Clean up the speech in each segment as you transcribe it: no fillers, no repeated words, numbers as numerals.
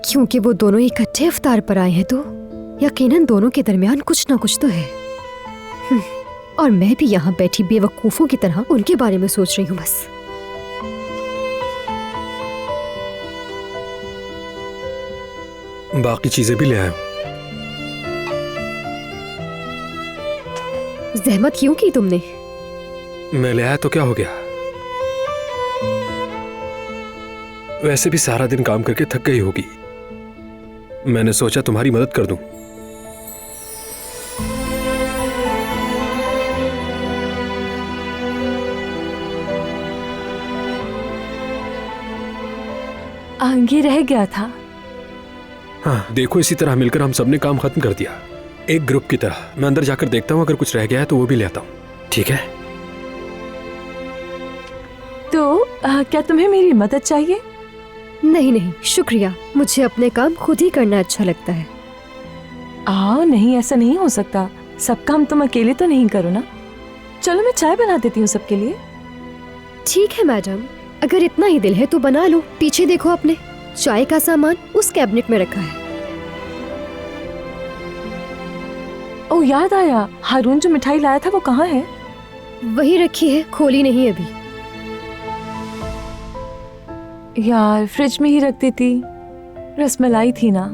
क्योंकि वो दोनों इकट्ठे इफ्तार पर आए हैं तो यकीनन दोनों के दरमियान कुछ ना कुछ तो है। और मैं भी यहाँ बैठी बेवकूफों की तरह उनके बारे में सोच रही हूँ बस। बाकी चीजें भी ले आया हूं। जहमत क्यों की तुमने? मैं ले आया तो क्या हो गया? वैसे भी सारा दिन काम करके थक गई होगी, मैंने सोचा तुम्हारी मदद कर दूं। ये रह गया था। हाँ देखो, इसी तरह मिलकर हम सबने काम खत्म कर दिया, एक ग्रुप की तरह। मैं अंदर जाकर देखता हूँ, अगर कुछ रह गया है तो वो भी ले आता हूँ, ठीक है? तो क्या तुम्हें मेरी मदद चाहिए? नहीं नहीं शुक्रिया, मुझे अपने काम खुद ही करना अच्छा लगता है। नहीं, ऐसा नहीं हो सकता। सब काम तुम अकेले तो नहीं करो ना। चलो मैं चाय बना देती हूँ सबके लिए। ठीक है मैडम, अगर इतना ही दिल है तो बना लो। पीछे देखो, अपने चाय का सामान उस कैबिनेट में रखा है। ओह याद आया, हारून जो मिठाई लाया था वो कहाँ है? वही रखी है, खोली नहीं अभी। यार फ्रिज में ही रख देती, रसमलाई थी ना।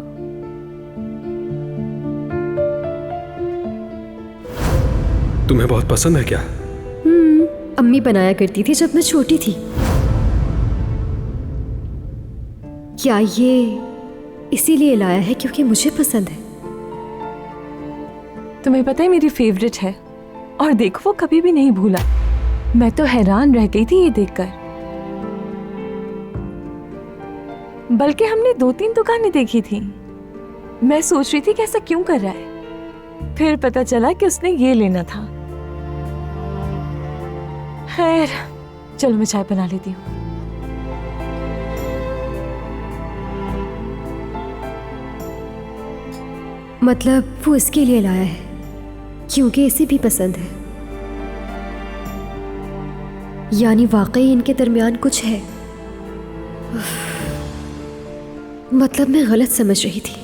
तुम्हें बहुत पसंद है क्या? अम्मी बनाया करती थी जब मैं छोटी थी। क्या ये इसीलिए लाया है क्योंकि मुझे पसंद है? तुम्हें पता है मेरी फेवरेट है, और देखो वो कभी भी नहीं भूला। मैं तो हैरान रह गई थी ये देखकर। बल्कि हमने 2-3 दुकानें देखी थी। मैं सोच रही थी कि ऐसा क्यों कर रहा है, फिर पता चला कि उसने ये लेना था। खैर चलो मैं चाय बना लेती हूँ। मतलब वो इसके लिए लाया है क्योंकि इसे भी पसंद है। यानी वाकई इनके दरमियान कुछ है। मतलब मैं गलत समझ रही थी।